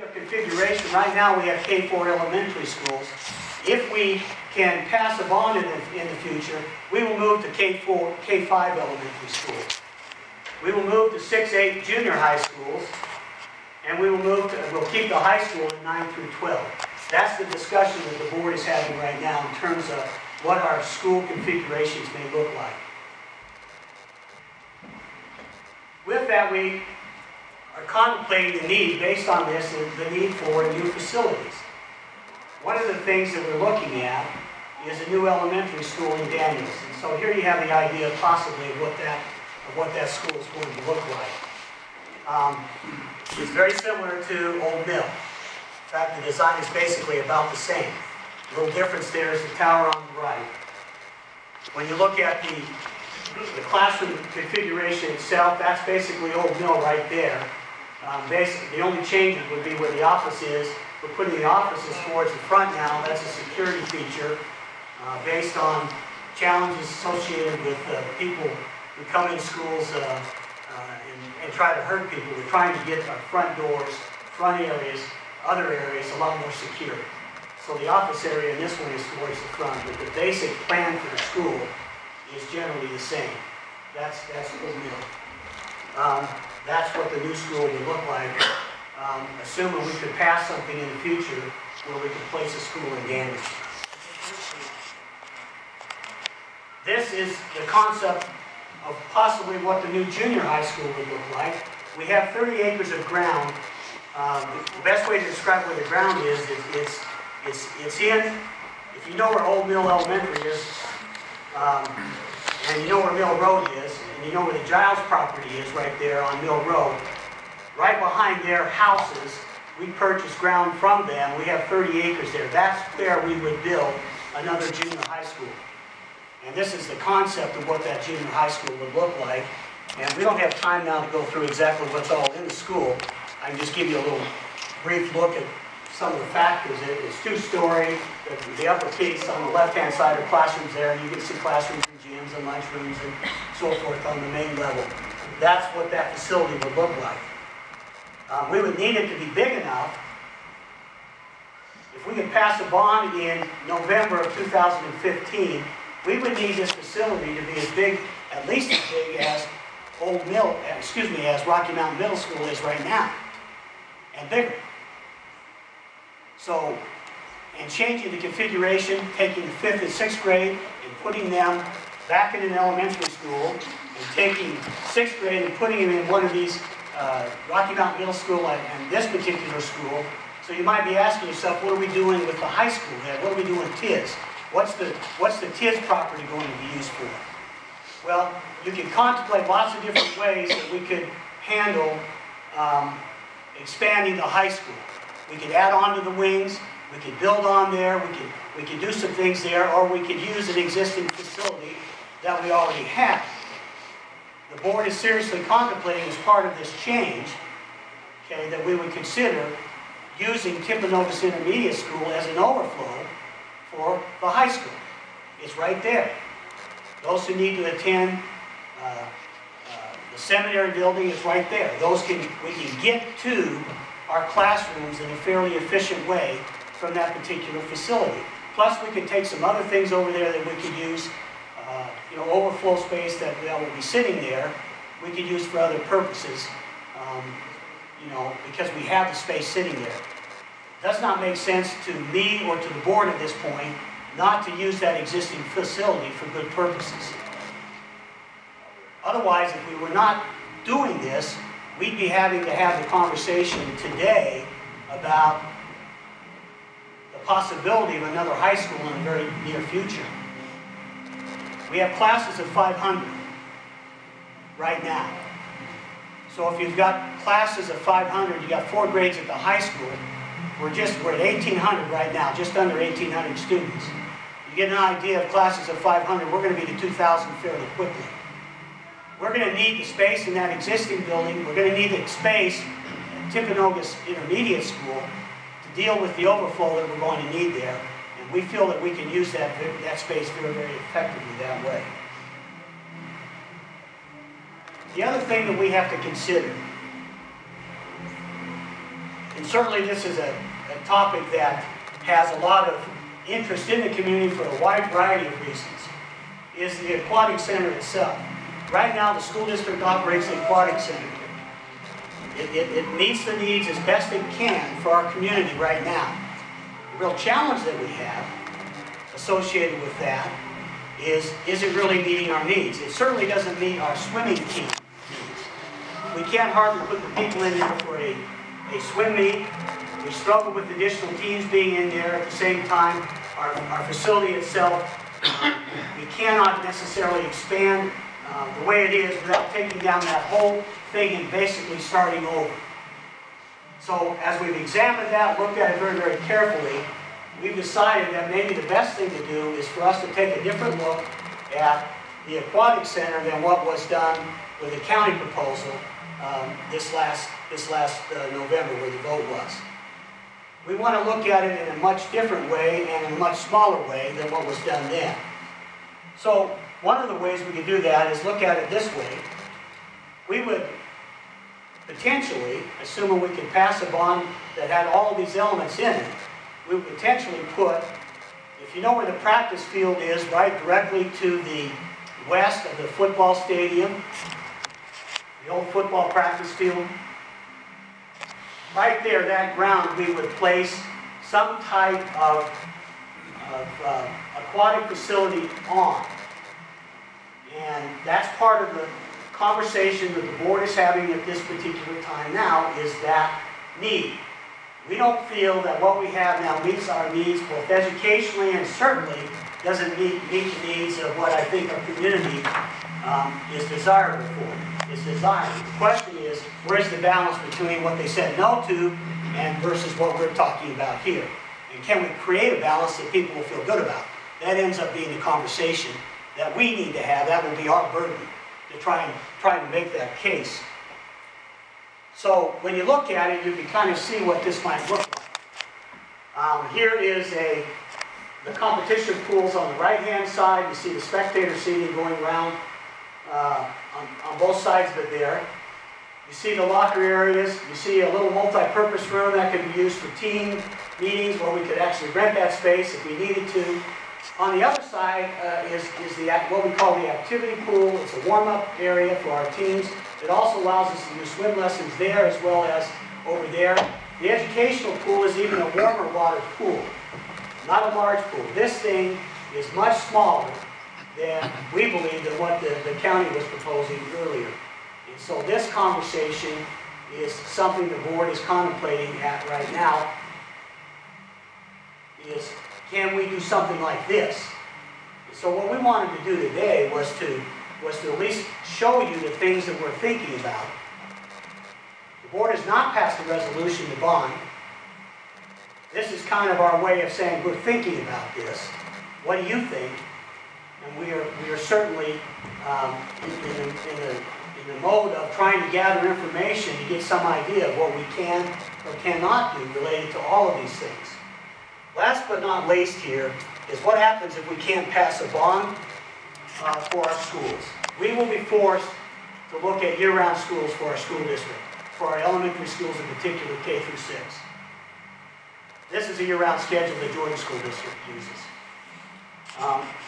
Configuration. Right now we have K-4 elementary schools. If we can pass a bond in the future, we will move to K-5 elementary schools. We will move to 6-8 junior high schools, and we'll keep the high school at 9 through 12. That's the discussion that the board is having right now in terms of what our school configurations may look like. With that, we are contemplating the need, based on this, the need for new facilities. One of the things that we're looking at is a new elementary school in Daniels. And so here you have the idea possibly of what that school is going to look like. It's very similar to Old Mill. In fact, the design is basically about the same. The little difference there is the tower on the right. When you look at the classroom configuration itself, that's basically Old Mill right there. Basically, the only changes would be where the office is. We're putting the offices towards the front now. That's a security feature based on challenges associated with people who come in schools and try to hurt people. We're trying to get our front doors, front areas, other areas a lot more secure. So the office area in this one is towards the front, but the basic plan for the school is generally the same. That's Old Mill. That's what the new school would look like, assuming we could pass something in the future where we could place a school in Daniels. This is the concept of possibly what the new junior high school would look like. We have 30 acres of ground. The best way to describe where the ground is it's in, if you know where Old Mill Elementary is, and you know where Mill Road is, and you know where the Giles property is right there on Mill Road, right behind their houses, we purchased ground from them. We have 30 acres there. That's where we would build another junior high school. And this is the concept of what that junior high school would look like. And we don't have time now to go through exactly what's all in the school. I can just give you a little brief look at some of the factors. It's two-story. The upper piece on the left-hand side are classrooms there, and you can see classrooms and gyms and lunchrooms and so forth on the main level. That's what that facility would look like. We would need it to be big enough. If we could pass a bond in November of 2015, we would need this facility to be as big, at least as big as as Rocky Mountain Middle School is right now, and bigger. So, and changing the configuration, taking the 5th and 6th grade and putting them back in an elementary school, and taking 6th grade and putting them in one of these Rocky Mountain Middle School and this particular school. So you might be asking yourself, what are we doing with the high school there? What are we doing with TIS? What's the TIS property going to be used for? Well, you can contemplate lots of different ways that we could handle expanding the high school. We could add on to the wings, we could build on there, we could do some things there, or we could use an existing facility that we already have. The board is seriously contemplating as part of this change, okay, that we would consider using Timpanogos Intermediate School as an overflow for the high school. It's right there. Those who need to attend the seminary building is right there. We can get to our classrooms in a fairly efficient way from that particular facility. Plus, we could take some other things over there that we could use, overflow space that will be sitting there, we could use for other purposes, because we have the space sitting there. It does not make sense to me or to the board at this point not to use that existing facility for good purposes. Otherwise, if we were not doing this, we'd be having to have the conversation today about the possibility of another high school in the very near future. We have classes of 500 right now. So if you've got classes of 500, you've got 4 grades at the high school, we're at 1,800 right now, just under 1,800 students. You get an idea of classes of 500, we're going to be to 2,000 fairly quickly. We're going to need the space in that existing building. We're going to need the space at Timpanogos Intermediate School to deal with the overflow that we're going to need there. And we feel that we can use that space very, very effectively that way. The other thing that we have to consider and certainly this is a topic that has a lot of interest in the community for a wide variety of reasons, is the Aquatic Center itself. Right now, the school district operates the Aquatic Center. It meets the needs as best it can for our community right now. The real challenge that we have associated with that is it really meeting our needs? It certainly doesn't meet our swimming team needs. We can't hardly put the people in there for a swim meet. We struggle with additional teams being in there at the same time. Our facility itself, we cannot necessarily expand the way it is without taking down that whole thing and basically starting over. So as we've examined that, looked at it very, very carefully, we've decided that maybe the best thing to do is for us to take a different look at the Aquatic Center than what was done with the county proposal this last November, where the vote was. We want to look at it in a much different way and in a much smaller way than what was done then. So one of the ways we could do that is look at it this way. We would potentially, assuming we could pass a bond that had all of these elements in it, we would potentially put, if you know where the practice field is, right directly to the west of the football stadium, the old football practice field, right there, that ground, we would place some type of aquatic facility on. And that's part of the conversation that the board is having at this particular time now, is that need. We don't feel that what we have now meets our needs both educationally and certainly doesn't meet the needs of what I think our community is desirable for, is desired. The question is, where's the balance between what they said no to and versus what we're talking about here? And can we create a balance that people will feel good about? That ends up being the conversation that we need to have. That will be our burden to try and make that case. So when you look at it, you can kind of see what this might look like. Here is the competition pools on the right-hand side. You see the spectator seating going around on both sides of it there. You see the locker areas. You see a little multi-purpose room that could be used for team meetings, where we could actually rent that space if we needed to. On the other side is what we call the activity pool. It's a warm-up area for our teams. It also allows us to do swim lessons there as well as over there. The educational pool is even a warmer water pool, not a large pool. This thing is much smaller than we believe than what the county was proposing earlier. And so this conversation is something the board is contemplating at right now, is can we do something like this? So what we wanted to do today was to at least show you the things that we're thinking about. The board has not passed a resolution to bond. This is kind of our way of saying we're thinking about this. What do you think? And we are certainly in the mode of trying to gather information to get some idea of what we can or cannot do related to all of these things. Last but not least here is what happens if we can't pass a bond for our schools. We will be forced to look at year-round schools for our school district, for our elementary schools in particular, K through 6. This is a year-round schedule that Jordan School District uses.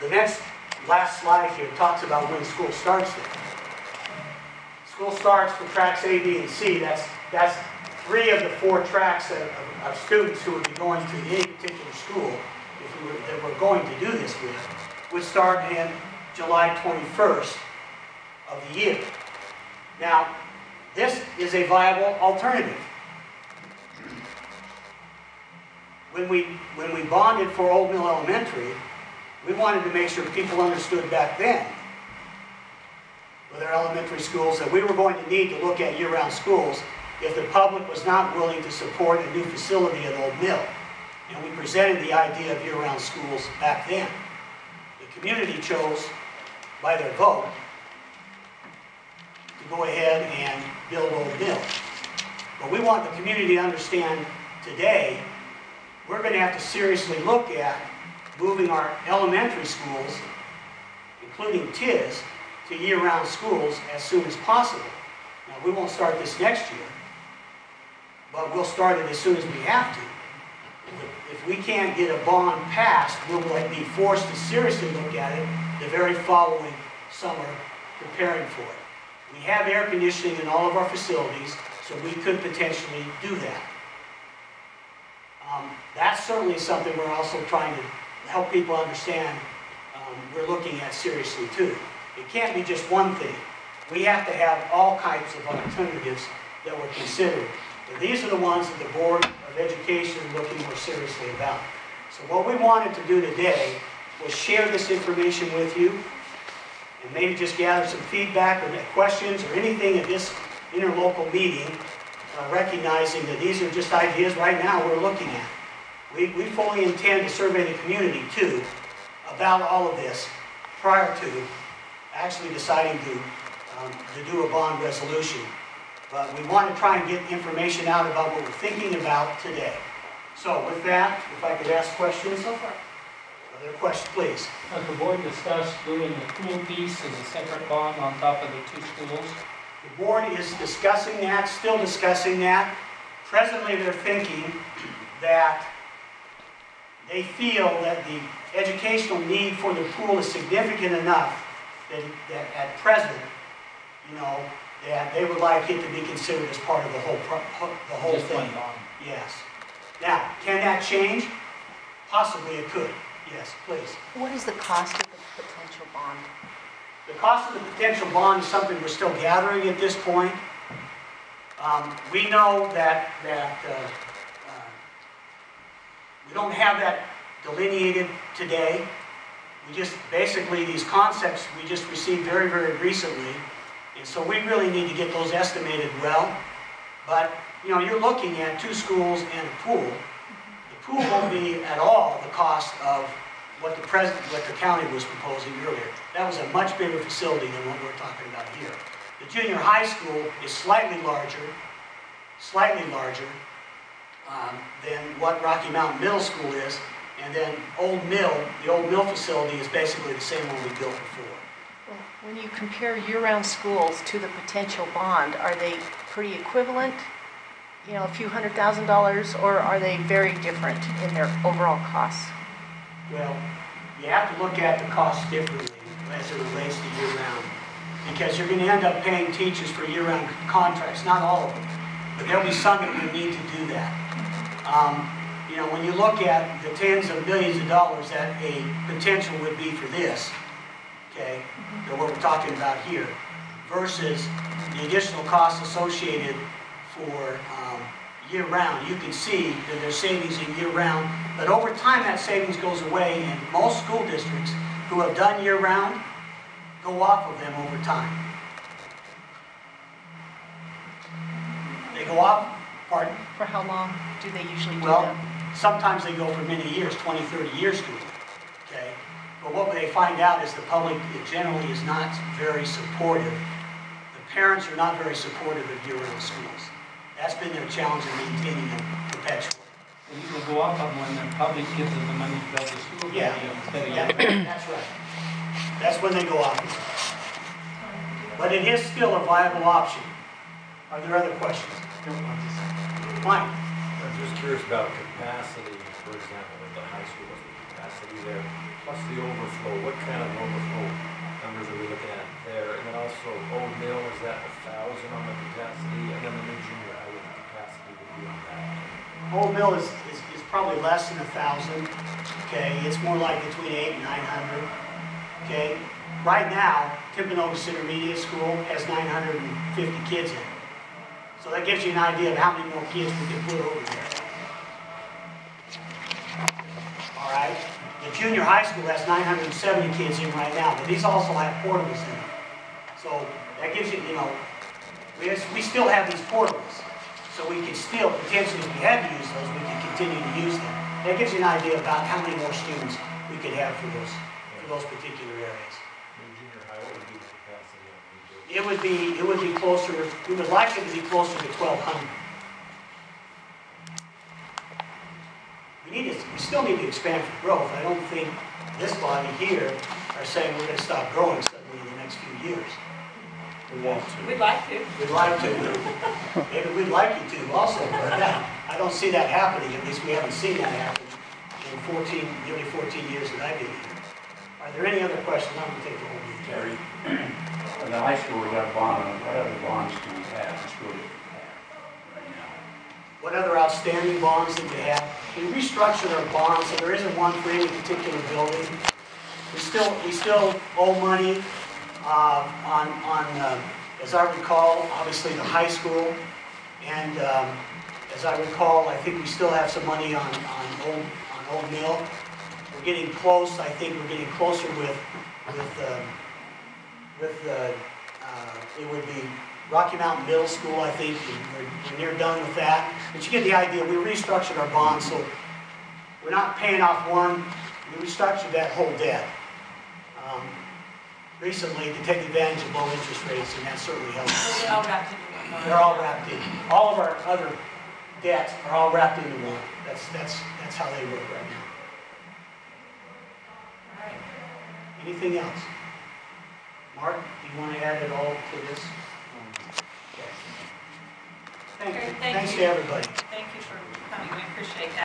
The last slide here talks about when school starts there. School starts for tracks A, B, and C. That's 3 of the 4 tracks of students who would be going to any particular school, that we're going to do this with, would start in July 21st of the year. Now, this is a viable alternative. When we bonded for Old Mill Elementary, we wanted to make sure people understood back then with our elementary schools that we were going to need to look at year-round schools if the public was not willing to support a new facility at Old Mill. And we presented the idea of year-round schools back then. The community chose, by their vote, to go ahead and build Old Mill. But we want the community to understand today, we're going to have to seriously look at moving our elementary schools, including TIS, to year-round schools as soon as possible. Now, we won't start this next year, but we'll start it as soon as we have to. If we can't get a bond passed, we'll be forced to seriously look at it the very following summer, preparing for it. We have air conditioning in all of our facilities, so we could potentially do that. That's certainly something we're also trying to help people understand we're looking at seriously too. It can't be just one thing. We have to have all kinds of alternatives that we're considering. But these are the ones that the Board of Education is looking more seriously about. So what we wanted to do today was share this information with you and maybe just gather some feedback or questions or anything at this interlocal meeting, recognizing that these are just ideas right now we're looking at. We fully intend to survey the community too about all of this prior to actually deciding to do a bond resolution. But we want to try and get information out about what we're thinking about today. So with that, if I could ask questions. So far. Are there questions, please? Has the board discussed doing the pool piece as a separate bond on top of the two schools? The board is discussing that, still discussing that. Presently they're thinking that they feel that the educational need for the pool is significant enough that at present, you know, that they would like it to be considered as part of the whole Just thing. one bond. Yes. Now, can that change? Possibly it could. Yes, please. What is the cost of the potential bond? The cost of the potential bond is something we're still gathering at this point. We know that we don't have that delineated today. We just, basically these concepts we just received very, very recently. And so we really need to get those estimated well. But, you know, you're looking at two schools and a pool. The pool won't be at all the cost of what the county was proposing earlier. That was a much bigger facility than what we're talking about here. The junior high school is slightly larger than what Rocky Mountain Middle School is. And then the old mill facility is basically the same one we built before. Well, when you compare year-round schools to the potential bond, are they pretty equivalent? You know, a few $100,000, or are they very different in their overall costs? Well, you have to look at the costs differently as it relates to year-round, because you're going to end up paying teachers for year-round contracts, not all of them, but there'll be some that will need to do that. You know, when you look at the tens of millions of dollars that a potential would be for this, okay, what we're talking about here, versus the additional costs associated for year-round, you can see that there's savings in year-round, but over time that savings goes away, and most school districts who have done year-round go off of them over time. They go off, pardon? For how long do they usually do Well, that? sometimes they go for many years, 20, 30 years doing it, okay? But what they find out is the public generally is not very supportive. The parents are not very supportive of year-round schools. That's been their challenge in maintaining them perpetually. They usually go off on when the public gives them the money to build the school. Yeah, Instead of yeah, that's right. That's when they go off. But it is still a viable option. Are there other questions? Mike? I'm just curious about capacity, for example, at the high school, what's the capacity there, plus the overflow, what kind of overflow numbers are we looking at there? And then also Old Mill, is that 1,000 on the capacity? And then the new junior high, what the capacity would be on that? Old Mill is probably less than 1,000. Okay, it's more like between 800 and 900. Okay, right now, Timpanogos Intermediate School has 950 kids in it. So that gives you an idea of how many more kids we can put over there. All right. The junior high school has 970 kids in right now, but these also have portables in them. So that gives you, you know, we still have these portables. So we can still, potentially, if we had to use those, we can continue to use them. That gives you an idea about how many more students we could have for those particular areas. New junior high, what would be the capacity on the new It would be closer, we would like it to be closer to 1,200. We still need to expand for growth. I don't think this body here are saying we're going to stop growing suddenly in the next few years. We want to. We'd like to. We'd like to. Maybe we'd like you to also, but I don't see that happening. At least we haven't seen that happen in nearly 14 years that I've been here. Are there any other questions? I'm going to take the whole meeting. Terry, in the high school, we got a bond on, what other bonds do we have, the school district have right now? What other outstanding bonds that we have? We restructured our bonds, so there isn't one for any particular building. We still owe money as I recall, obviously the high school, and as I recall, I think we still have some money on Old Mill. We're getting close. I think we're getting closer with it would be Rocky Mountain Middle School. I think we're near done with that. But you get the idea. We restructured our bonds, so we're not paying off one. We restructured that whole debt recently to take advantage of low interest rates, and that certainly helps. So they all wrapped into one. They're all wrapped in. All of our other debts are all wrapped into one. That's how they work right now. All right. Anything else? Mark, do you want to add at all to this? Okay. Okay, thank Thanks you. to everybody. Thank you for coming. We appreciate that.